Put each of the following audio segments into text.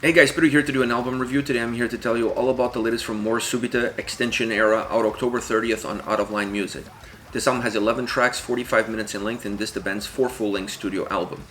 Hey guys, Peter here to do an album review. Today I'm here to tell you all about the latest from more Subita Extinction era, out October 30th on Out of Line Music. This album has 11 tracks, 45 minutes in length, and this the band's 4th full-length studio album.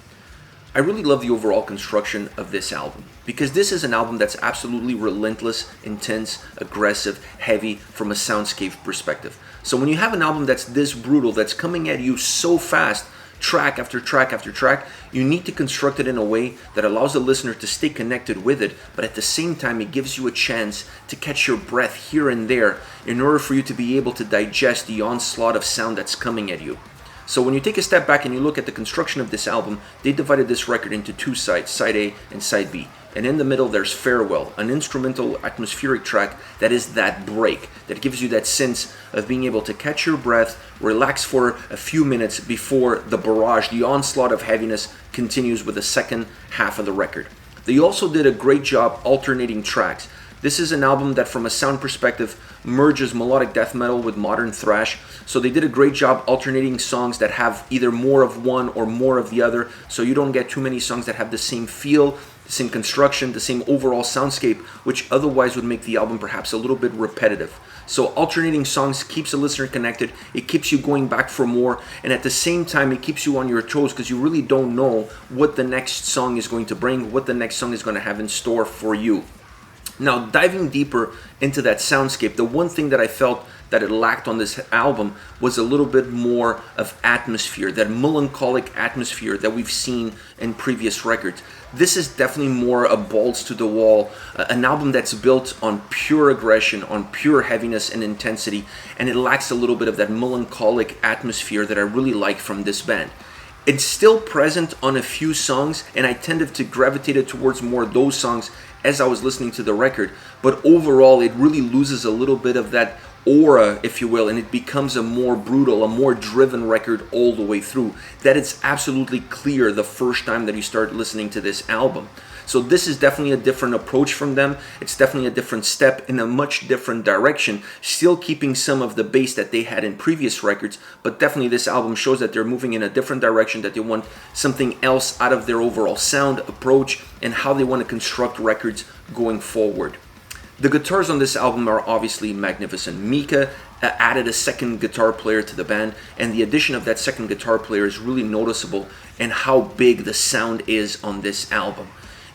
I really love the overall construction of this album, because this is an album that's absolutely relentless, intense, aggressive, heavy from a soundscape perspective. So when you have an album that's this brutal, that's coming at you so fast, track after track after track, you need to construct it in a way that allows the listener to stay connected with it, but at the same time it gives you a chance to catch your breath here and there in order for you to be able to digest the onslaught of sound that's coming at you. So when you take a step back and you look at the construction of this album, they divided this record into two sides, side A and side B. And in the middle there's Farewell, an instrumental atmospheric track that is that break, that gives you that sense of being able to catch your breath, relax for a few minutes before the barrage, the onslaught of heaviness continues with the second half of the record. They also did a great job alternating tracks. This is an album that from a sound perspective merges melodic death metal with modern thrash, so they did a great job alternating songs that have either more of one or more of the other, so you don't get too many songs that have the same feel, the same construction, the same overall soundscape, which otherwise would make the album perhaps a little bit repetitive. So alternating songs keeps the listener connected, it keeps you going back for more, and at the same time it keeps you on your toes because you really don't know what the next song is going to bring, what the next song is going to have in store for you. Now, diving deeper into that soundscape, the one thing that I felt that it lacked on this album was a little bit more of atmosphere, that melancholic atmosphere that we've seen in previous records. This is definitely more a balls to the wall, an album that's built on pure aggression, on pure heaviness and intensity, and it lacks a little bit of that melancholic atmosphere that I really like from this band. It's still present on a few songs, and I tended to gravitate towards more of those songs as I was listening to the record, but overall it really loses a little bit of that aura, if you will, and it becomes a more brutal, a more driven record all the way through. That it's absolutely clear the first time that you start listening to this album. So this is definitely a different approach from them. It's definitely a different step in a much different direction, still keeping some of the bass that they had in previous records, but definitely this album shows that they're moving in a different direction, that they want something else out of their overall sound approach and how they want to construct records going forward. The guitars on this album are obviously magnificent. Mika added a second guitar player to the band, and the addition of that second guitar player is really noticeable in how big the sound is on this album.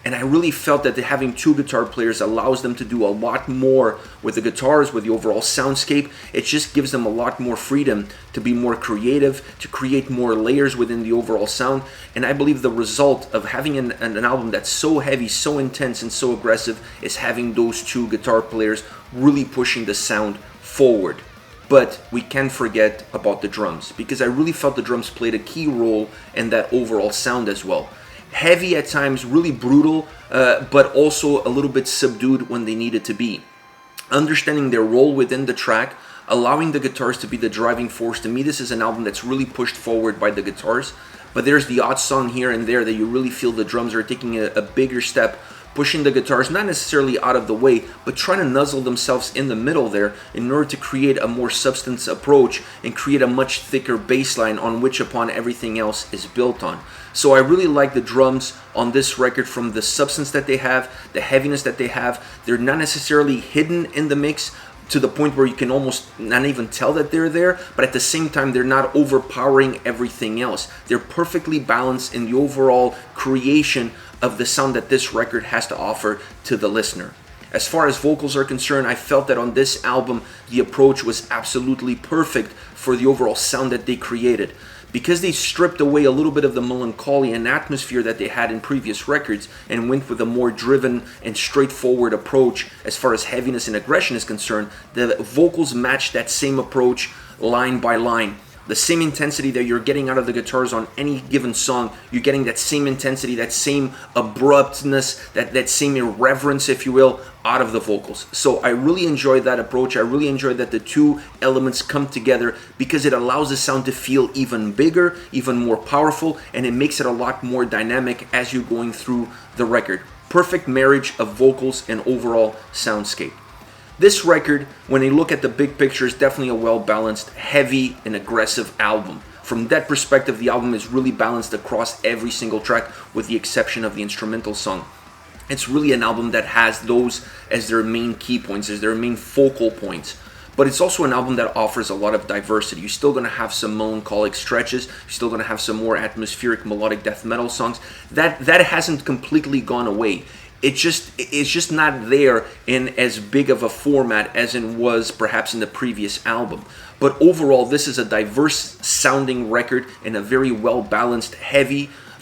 And I really felt that having two guitar players allows them to do a lot more with the guitars, with the overall soundscape. It just gives them a lot more freedom to be more creative, to create more layers within the overall sound. And I believe the result of having an album that's so heavy, so intense, and so aggressive is having those two guitar players really pushing the sound forward. But we can't forget about the drums, because I really felt the drums played a key role in that overall sound as well. Heavy at times, really brutal, but also a little bit subdued when they needed to be. Understanding their role within the track, allowing the guitars to be the driving force. To me, this is an album that's really pushed forward by the guitars, but there's the odd song here and there that you really feel the drums are taking a bigger step, pushing the guitars not necessarily out of the way, but trying to nuzzle themselves in the middle there in order to create a more substance approach and create a much thicker bass line on which upon everything else is built on. So I really like the drums on this record, from the substance that they have, the heaviness that they have. They're not necessarily hidden in the mix to the point where you can almost not even tell that they're there, but at the same time they're not overpowering everything else. They're perfectly balanced in the overall creation of the sound that this record has to offer to the listener. As far as vocals are concerned, I felt that on this album the approach was absolutely perfect for the overall sound that they created. Because they stripped away a little bit of the melancholy and atmosphere that they had in previous records and went with a more driven and straightforward approach as far as heaviness and aggression is concerned, the vocals match that same approach line by line. The same intensity that you're getting out of the guitars on any given song, you're getting that same intensity, that same abruptness, that same irreverence, if you will, out of the vocals. So I really enjoy that approach. I really enjoy that the two elements come together, because it allows the sound to feel even bigger, even more powerful, and it makes it a lot more dynamic as you're going through the record. Perfect marriage of vocals and overall soundscape. This record, when you look at the big picture, is definitely a well-balanced, heavy, and aggressive album. From that perspective, the album is really balanced across every single track, with the exception of the instrumental song. It's really an album that has those as their main key points, as their main focal points. But it's also an album that offers a lot of diversity. You're still going to have some melancholic stretches. You're still going to have some more atmospheric melodic death metal songs. That hasn't completely gone away. It's just not there in as big of a format as it was perhaps in the previous album. But overall, this is a diverse sounding record and a very well balanced,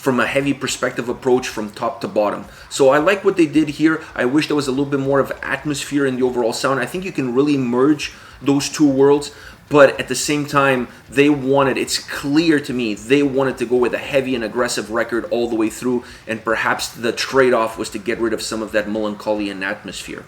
from a heavy perspective approach from top to bottom. So I like what they did here. I wish there was a little bit more of atmosphere in the overall sound. I think you can really merge those two worlds, but at the same time, it's clear to me, they wanted to go with a heavy and aggressive record all the way through, and perhaps the trade-off was to get rid of some of that melancholy and atmosphere.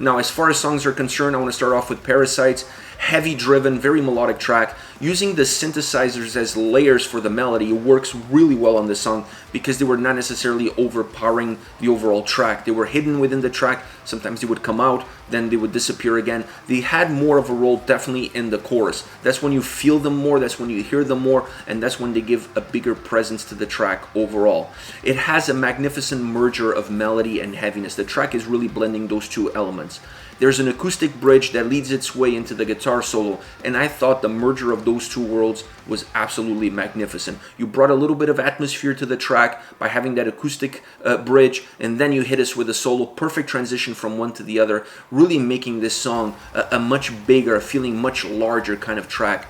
Now, as far as songs are concerned, I want to start off with Parasites. Heavy driven, very melodic track. Using the synthesizers as layers for the melody works really well on this song because they were not necessarily overpowering the overall track. They were hidden within the track. Sometimes they would come out, then they would disappear again. They had more of a role definitely in the chorus. That's when you feel them more, that's when you hear them more, and that's when they give a bigger presence to the track overall. It has a magnificent merger of melody and heaviness. The track is really blending those two elements. There's an acoustic bridge that leads its way into the guitar solo, and I thought the merger of those two worlds was absolutely magnificent. You brought a little bit of atmosphere to the track by having that acoustic bridge, and then you hit us with a solo. Perfect transition from one to the other, really making this song a much bigger, feeling much larger kind of track.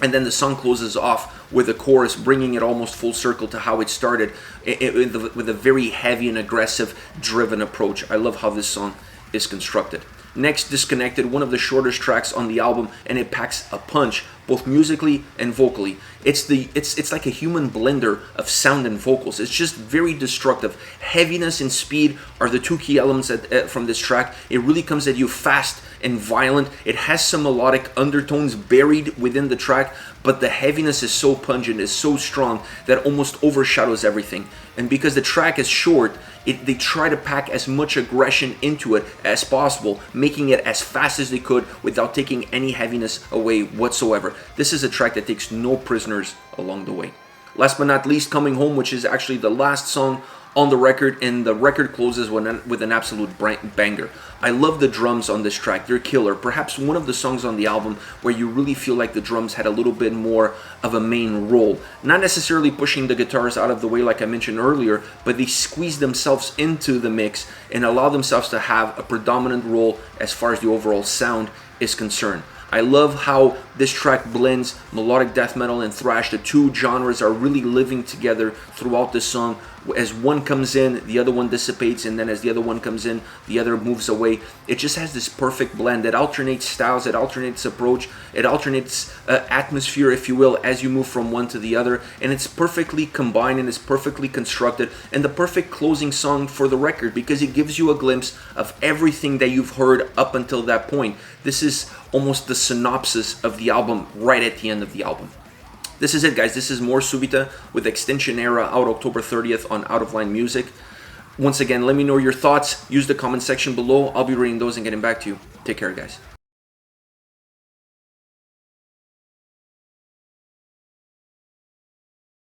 And then the song closes off with a chorus, bringing it almost full circle to how it started, with a very heavy and aggressive, driven approach. I love how this song is constructed. Next, Disconnected, one of the shortest tracks on the album, and it packs a punch, both musically and vocally. It's like a human blender of sound and vocals. It's just very destructive. Heaviness and speed are the two key elements from this track. It really comes at you fast and violent. It has some melodic undertones buried within the track, but the heaviness is so pungent, is so strong, that almost overshadows everything. And because the track is short, they try to pack as much aggression into it as possible, making it as fast as they could without taking any heaviness away whatsoever. This is a track that takes no prisoners along the way. Last but not least, Coming Home, which is actually the last song on the record, and the record closes with an absolute banger. I love the drums on this track. They're killer. Perhaps one of the songs on the album where you really feel like the drums had a little bit more of a main role. Not necessarily pushing the guitars out of the way like I mentioned earlier, but they squeeze themselves into the mix and allow themselves to have a predominant role as far as the overall sound is concerned. I love how this track blends melodic death metal and thrash. The two genres are really living together throughout the song. As one comes in, the other one dissipates, and then as the other one comes in, the other moves away. It just has this perfect blend that alternates styles, it alternates approach, it alternates atmosphere, if you will, as you move from one to the other, and it's perfectly combined and it's perfectly constructed, and the perfect closing song for the record because it gives you a glimpse of everything that you've heard up until that point. This is almost the synopsis of the album right at the end of the album. This is it, guys. This is more Subita with Extinction Era, out October 30th on Out of Line Music. Once again, let me know your thoughts. Use the comment section below. I'll be reading those and getting back to you. Take care, guys.